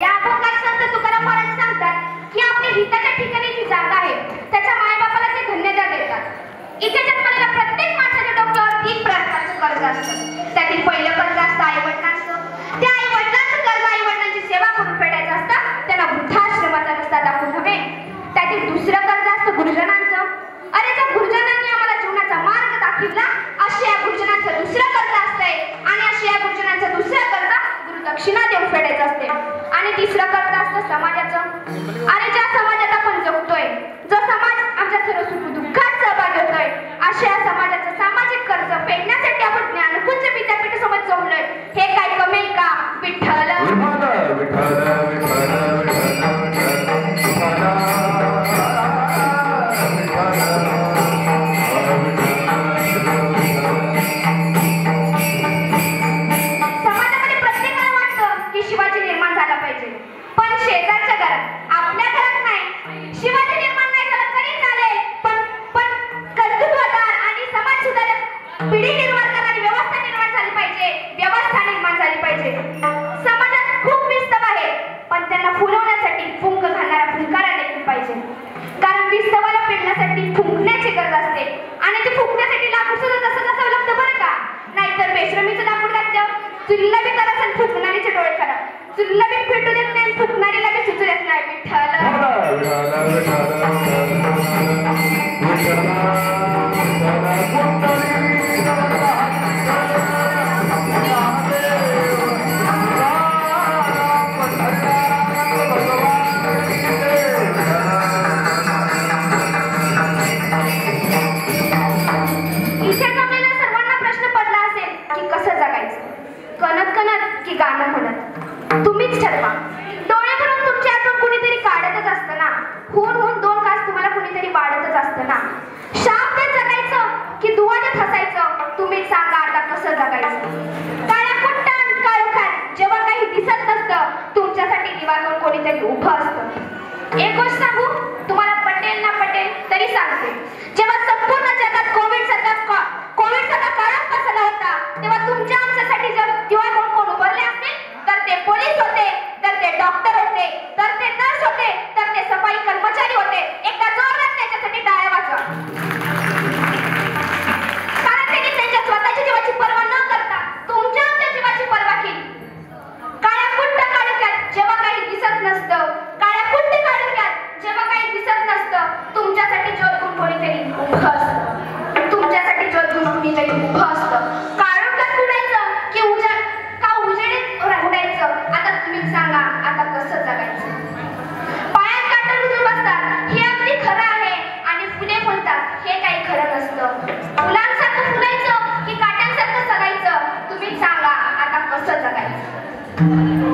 या अभंगात संत तुकाराम महाराज सांगतात की आपल्या हिताच्या ठिकाणी जी जागा आहे त्याच्या मायबापाला ते धन्यता देतात। इथे जन्मलेल्या प्रत्येक माणसाच्या डोक्यावर 3 प्रकारचं कर्ज असतं। त्यातील पहिलं कर्ज असतं आईवडिलांचं। त्या आईवडिलांचं कर्ज आईवडिलांची सेवा करून फेडायचं असतं, त्यांना वृद्धाश्रमाचा रस्ता दाखवून हवे। त्यातील दुसरं कर्ज असतं गुरुजनांचं। अरे त्या गुरुजनांनी आम्हाला जीवनाचा मार्ग दाखविला, असे या गुरुजनांचं दुसरं कर्ज असतंय। आणि असे या गुरुजनांचं दुसरं कर्ज गुरुदक्षिणा देऊन फेडायचं असते। आणि तिसरं कर्ज असतं समाजाचं। अरे ज्या समाजात आपण जगतोय, जो समाज आमच्या सर्व सुखदुःखात सहभागी होतोय, अशा या समाजाचं सामाजिक कर्ज फेडण्यासाठी आपण ज्ञानकुंज विद्यापीठासोबत जोडलोय। हे काय कमी का? विठ्ठल समाजामध्ये प्रत्येकाला वाटतं की शिवाजी निर्माण झाला पाहिजे, पण शेजारच्या घरात, आपल्या घरात नाही। शिवाजी निर्माण नाही झाला तरी चालेल, पण कर्तृत्वदार आणि समाज सुधारक पिढी निर्माण करणारी व्यवस्था निर्माण झाली पाहिजे, व्यवस्था निर्माण झाली पाहिजे। समाजात खूप विस्तव आहे, पण त्यांना फुलवण्यासाठी फुंक घालणारा फुंकारा देखील पाहिजे। कारण विस्तवाला पेटण्यासाठी फुंकण्याची गरज असते आणि ते फुंकण्यासाठी लाकूड सुद्धा तसंच असावं लागतं बरं का? नाहीतर बेशरमीचं लाकूड घातलं, चुलीला बी करायचं आणि फुंकणारीचे डोळे खराब, चुलीला बी पेटू देत नाही, फुंकणारीला बी सुचू देत नाही। इथे जमलेल्या सर्वांना प्रश्न पडला असेल की कसं जगायचं, कणत कणत की गाणं म्हणत? तुम्हीच ठरवा। डोळे भरून तुमची आठवण कुणीतरी काढतच असतं ना, होऊन 2 तास तुम्हाला कुणीतरी वाढतच असतं ना। शाप देत जगायचं की दुवा देत हसायचं? तुम्हीच सांगा आता कसं जगायचं? काळ्या कुट्टान काळोखात जेव्हा काही दिसत नसतं, तुमच्यासाठी दिवा घेऊन कोणीतरी उभं असतं। एक गोष्ट सांगू तुम्हाला, पटेल ना पटेल तरी सांगते, जेव्हा संपूर्ण जगात कोविड सारखा काळा पसरला होता, तेव्हा तुमच्या आमच्यासाठी जर दिवा घेऊन कोण उभारले असतील, तर ते पोलीस होते, तर ते डॉक्टर होते, तर ते नर्स होते, तर ते सफाई कर्मचारी होते। एकदा जोरात त्याच्यासाठी टाळ्या वाजवा, कारण त्यांनी त्यांच्या स्वतःच्या जीवाची पर्वा न करता तुमच्या आमच्या जीवाची पर्वा केली। काळ्या कुट्ट काळोख्यात जेव्हा काही दिसत नसतं, काळ्या कुट्ट काळोख्यात जेव्हा काही दिसत नसतं, तुमच्यासाठी ज्योत घेऊन कोणीतरी उभं असतं, तुमच्यासाठी ज्योत घेऊन कोणीतरी उभं असतं। काळोखात उडायचं की उजेडीत उडायचं? आता तुम्हीच सांगा आता कसं जगायचं? पायात काटा रुजून बसतात हे अगदी खरं आहे, आणि फुले फुलतात हे काही खरं नसतं। फुलांसारखं फुलायचं की काट्यांसारखं सगायचं? तुम्हीच सांगा आता कसं जगायचं?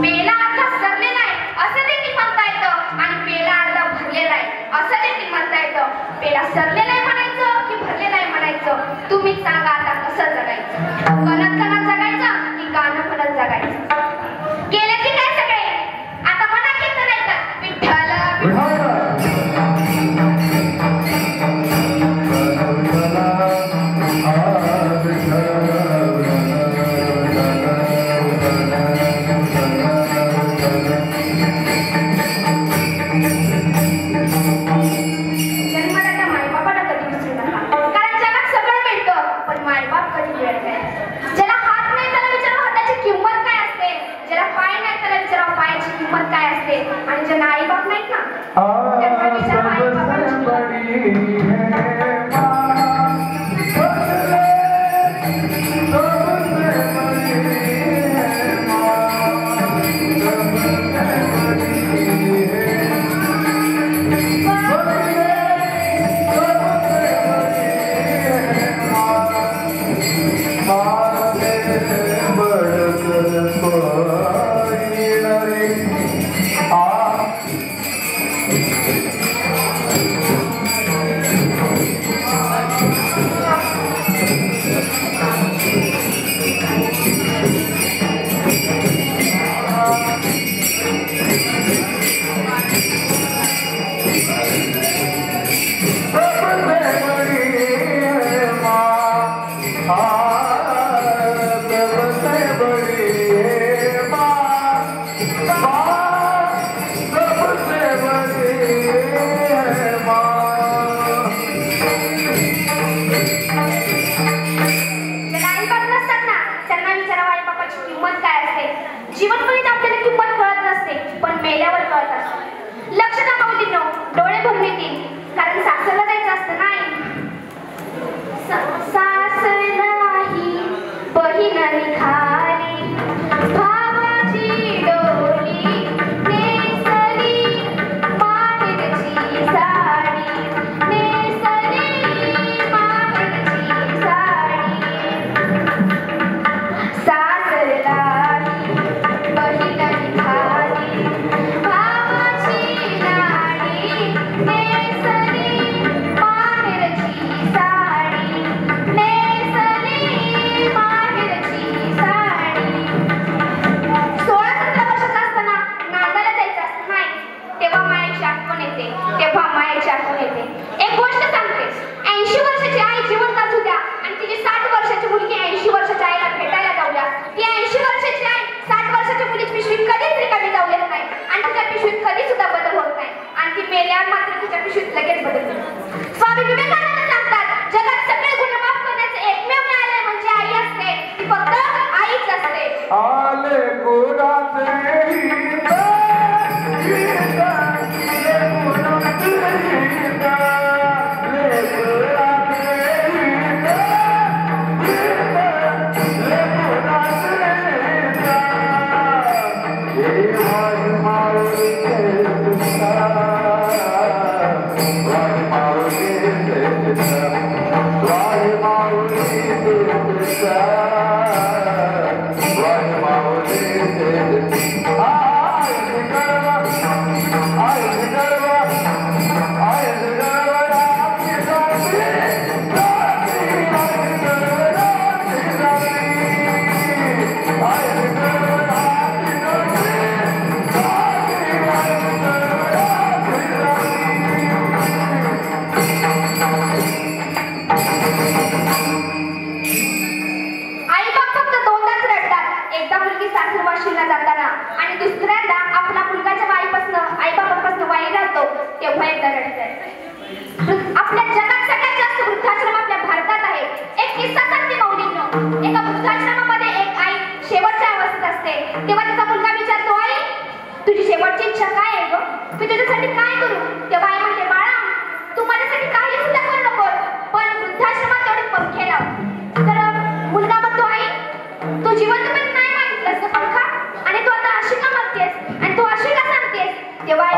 पेला अर्धा सरलेला आहे असं देखील म्हणता येतं, आणि पेला अर्धा भरलेला आहे असं देखील म्हणता येतं। पेला सरलेला आहे म्हणायचं की भरलेला आहे म्हणायचं? तुम्हीच सांगा आता कसं जगायचं? कणत कणत जगायचं की गाणं म्हणत जगायचं? गेले की काय सगळे? आता म्हणा की नाही तर विठ्ठल जन्मदात्या मायबापाला कधी विसरू नका, कारण जगात सगळं मिळतं पण मायबाप कधी मिळत नाही। ज्याला हात नाही त्याला विचारा हाताची किंमत काय असते, ज्याला पाय नाही त्याला विचारा पायाची किंमत काय असते, आणि ज्यांना आई बाप नाहीत ना त्यांना विचारा आई बापाची आ आठवण येते. एक गोष्ट सांगते, 80 वर्षाची आई जिवंत असू द्या आणि तिची 60 वर्षाची मुलगी 80 वर्षाच्या आईला भेटायला जाऊ द्या, ती 80 वर्षाची आई 60 वर्षाच्या मुलीची पिशवीत कधीच रिकामी जाऊ देत नाही आणि तिच्या पिशवीत कधी सुद्धा बदल होत नाही आणि ती मेल्यावर मात्र तिच्या पिशवीत लगेच बदल होतो. स्वामी विवेकानंद सांगतात, जगात सगळे गुन्हे माफ करण्याचे एकमेव न्यायालय म्हणजे आई असते, ती फक्त आईच असते. आले जाताना आणि दुसऱ्यांदा आपला मुलगाच्या आईबापापासून वाई राहतो तेव्हा एकदा रडतात. आपल्या जगात सगळ्यात जास्त वृद्धाश्रम आपल्या भारतात आहे. एक किस्सा सांगते मौलींनो. एका वृद्धाश्रमामध्ये एक आई शेवटच्या अवस्थेत असते तेव्हा तिचा मुलगा विचारतो, आई तुझी शेवटची इच्छा काय आहे ग? मी तुझ्यासाठी काय करू? तेव्हा आई म्हणते, बाळा तू माझ्यासाठी काही सुद्धा करू नको, पण वृद्धाश्रमात तेवढे पंखे लाव. तर मुलगा म्हणतो, आई तू जिवंतपणे नाही मागितलंस पंखा आणि तू आता अशी का मागतेस आणि तू अशी का सांगतेस? तेव्हा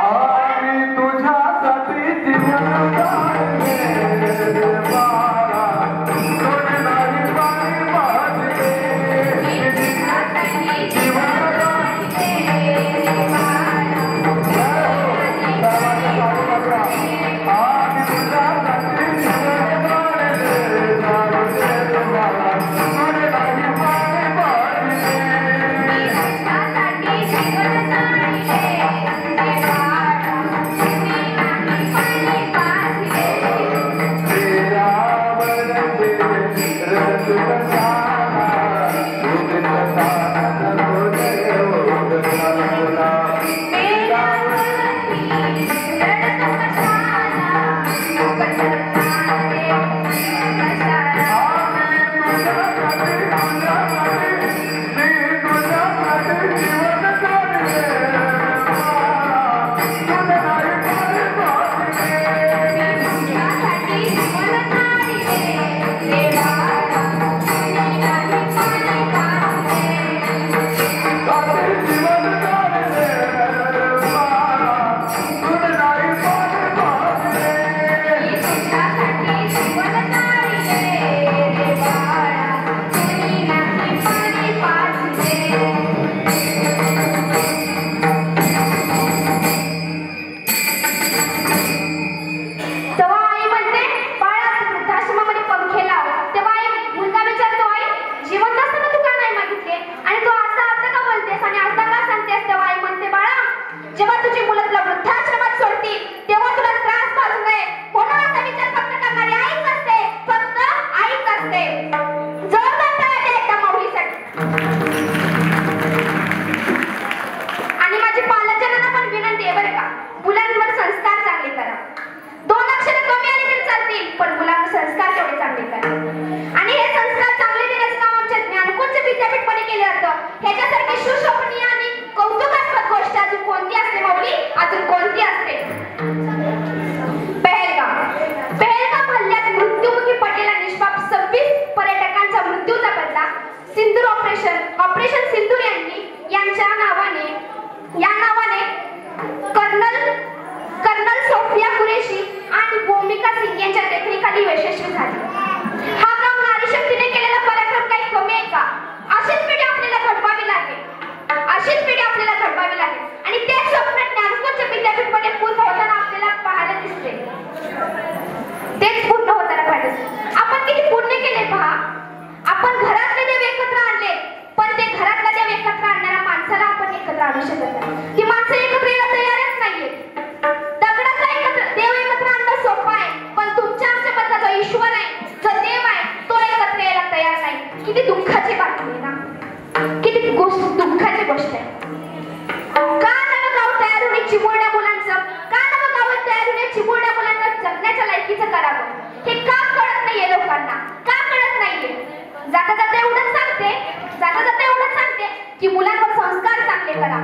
ती माणसं एकत्र यायला तयारच नाहीये. दगडाचा एकत्र देव एकत्र आणला लेकीचं करावं हे का कळत नाहीये लोकांना, का कळत नाहीये? जाता जाता एवढंच सांगते की मुलांवर संस्कार चांगले करा